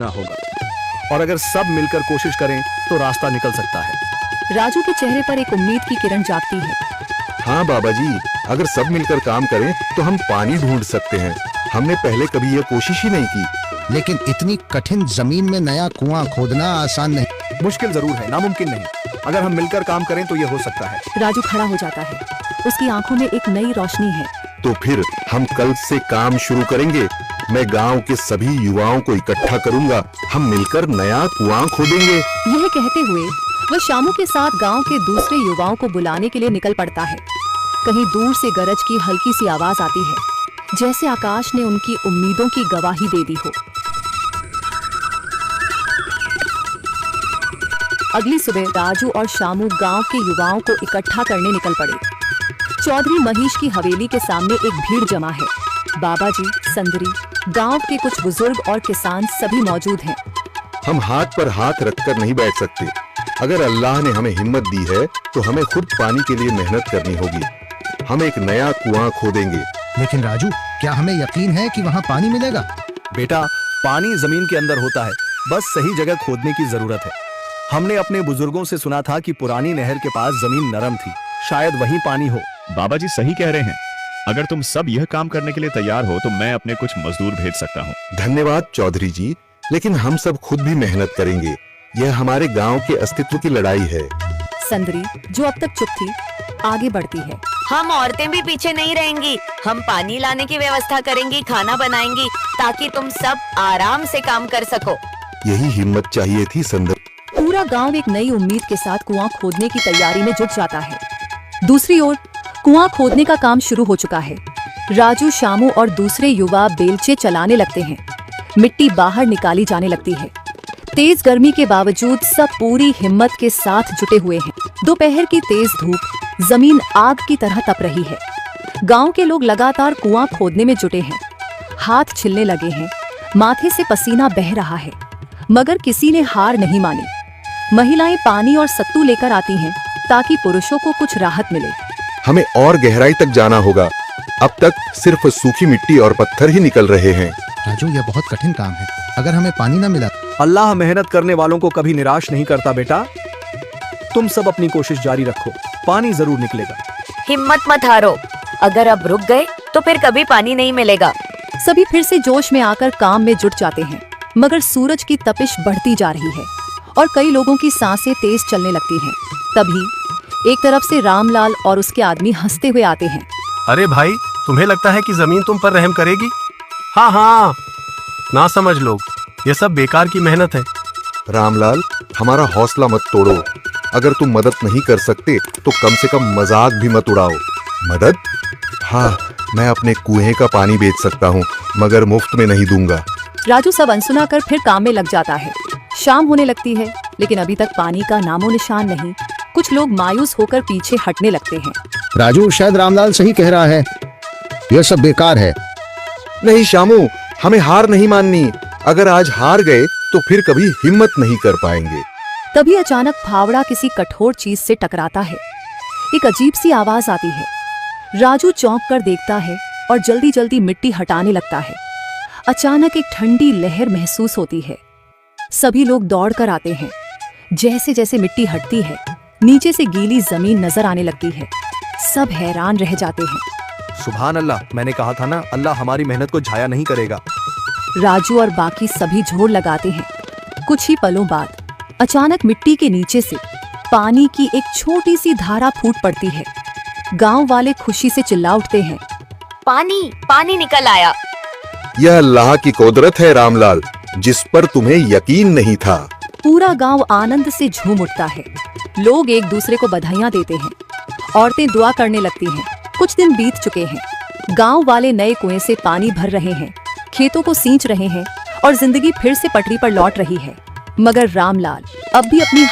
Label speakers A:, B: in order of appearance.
A: ना होगा और अगर सब मिलकर कोशिश करें तो रास्ता निकल सकता है।
B: राजू के चेहरे पर एक उम्मीद की किरण जागती है।
C: हाँ बाबा जी, अगर सब मिलकर काम करें तो हम पानी ढूंढ सकते हैं। हमने पहले कभी यह कोशिश ही नहीं की।
D: लेकिन इतनी कठिन जमीन में नया कुआं खोदना आसान नहीं।
A: मुश्किल जरूर है, नामुमकिन नहीं। अगर हम मिलकर काम करें तो ये हो सकता है।
B: राजू खड़ा हो जाता है, उसकी आंखों में एक नई रोशनी है।
C: तो फिर हम कल से काम शुरू करेंगे। मैं गांव के सभी युवाओं को इकट्ठा करूंगा। हम मिलकर नया कुआं खोदेंगे।
B: यह कहते हुए वह शामू के साथ गांव के दूसरे युवाओं को बुलाने के लिए निकल पड़ता है। कहीं दूर से गरज की हल्की सी आवाज आती है, जैसे आकाश ने उनकी उम्मीदों की गवाही दे दी हो। अगली सुबह राजू और शामू गांव के युवाओं को इकट्ठा करने निकल पड़े। चौधरी महेश की हवेली के सामने एक भीड़ जमा है। बाबा जी, संदरी, गांव के कुछ बुजुर्ग और किसान सभी मौजूद हैं।
C: हम हाथ पर हाथ रखकर नहीं बैठ सकते। अगर अल्लाह ने हमें हिम्मत दी है तो हमें खुद पानी के लिए मेहनत करनी होगी। हम एक नया कुआं खोदेंगे।
D: लेकिन राजू, क्या हमें यकीन है कि वहाँ पानी मिलेगा?
A: बेटा, पानी जमीन के अंदर होता है, बस सही जगह खोदने की जरूरत है। हमने अपने बुजुर्गों से सुना था कि पुरानी नहर के पास जमीन नरम थी, शायद वहीं पानी हो।
E: बाबा जी सही कह रहे हैं। अगर तुम सब यह काम करने के लिए तैयार हो तो मैं अपने कुछ मजदूर भेज सकता हूँ।
C: धन्यवाद चौधरी जी, लेकिन हम सब खुद भी मेहनत करेंगे। यह हमारे गांव के अस्तित्व की लड़ाई है।
B: संदरी, जो अब तक चुप थी, आगे बढ़ती है।
F: हम औरतें भी पीछे नहीं रहेंगी। हम पानी लाने की व्यवस्था करेंगी, खाना बनाएंगी, ताकि तुम सब आराम से काम कर सको।
C: यही हिम्मत चाहिए थी संदर।
B: पूरा गांव एक नई उम्मीद के साथ कुआं खोदने की तैयारी में जुट जाता है। दूसरी ओर कुआं खोदने का काम शुरू हो चुका है। राजू, शामू और दूसरे युवा बेलचे चलाने लगते हैं। मिट्टी बाहर निकाली जाने लगती है। तेज गर्मी के बावजूद सब पूरी हिम्मत के साथ जुटे हुए हैं। दोपहर की तेज धूप जमीन आग की तरह तप रही है। गांव के लोग लगातार कुआं खोदने में जुटे हैं। हाथ छिलने लगे हैं, माथे से पसीना बह रहा है, मगर किसी ने हार नहीं मानी। महिलाएं पानी और सत्तू लेकर आती हैं ताकि पुरुषों को कुछ राहत मिले।
C: हमें और गहराई तक जाना होगा। अब तक सिर्फ सूखी मिट्टी और पत्थर ही निकल रहे हैं।
D: राजू, यह बहुत कठिन काम है। अगर हमें पानी न मिला।
A: अल्लाह मेहनत करने वालों को कभी निराश नहीं करता बेटा। तुम सब अपनी कोशिश जारी रखो, पानी जरूर निकलेगा।
F: हिम्मत मत हारो। अगर अब रुक गए तो फिर कभी पानी नहीं मिलेगा।
B: सभी फिर से जोश में आकर काम में जुट जाते हैं, मगर सूरज की तपिश बढ़ती जा रही है और कई लोगों की सांसें तेज चलने लगती हैं। तभी एक तरफ से रामलाल और उसके आदमी हंसते हुए आते हैं।
G: अरे भाई, तुम्हें लगता है कि जमीन तुम पर रहम करेगी? हाँ हाँ, ना समझ लोग, ये सब बेकार की मेहनत है।
C: रामलाल, हमारा हौसला मत तोड़ो। अगर तुम मदद नहीं कर सकते तो कम से कम मजाक भी मत उड़ाओ। मदद? हाँ, मैं अपने कुएं का पानी बेच सकता हूँ, मगर मुफ्त में नहीं दूंगा।
B: राजू सब अनसुना कर फिर काम में लग जाता है। शाम होने लगती है, लेकिन अभी तक पानी का नामो निशान नहीं। कुछ लोग मायूस होकर पीछे हटने लगते हैं।
D: राजू, शायद रामलाल सही कह रहा है, यह सब बेकार है।
C: नहीं शामू, हमें हार नहीं माननी। अगर आज हार गए तो फिर कभी हिम्मत नहीं कर पाएंगे।
B: तभी अचानक फावड़ा किसी कठोर चीज से टकराता है। एक अजीब सी आवाज आती है। राजू चौंक कर देखता है और जल्दी जल्दी मिट्टी हटाने लगता है। अचानक एक ठंडी लहर महसूस होती है। सभी लोग दौड़ कर आते हैं। जैसे जैसे मिट्टी हटती है, नीचे से गीली जमीन नजर आने लगती है। सब हैरान रह जाते हैं।
A: सुभान अल्लाह, मैंने कहा था ना, अल्लाह हमारी मेहनत को जाया नहीं करेगा।
B: राजू और बाकी सभी जोर लगाते हैं। कुछ ही पलों बाद अचानक मिट्टी के नीचे से पानी की एक छोटी सी धारा फूट पड़ती है। गांव वाले खुशी से चिल्ला उठते हैं।
F: पानी पानी निकल आया।
C: यह अल्लाह की कुदरत है रामलाल, जिस पर तुम्हें यकीन नहीं था।
B: पूरा गांव आनंद से झूम उठता है। लोग एक दूसरे को बधाइयां देते हैं। औरतें दुआ करने लगती हैं। कुछ दिन बीत चुके हैं। गांव वाले नए कुएं से पानी भर रहे हैं, खेतों को सींच रहे हैं और जिंदगी फिर से पटरी पर लौट रही है। मगर रामलाल अब भी अपनी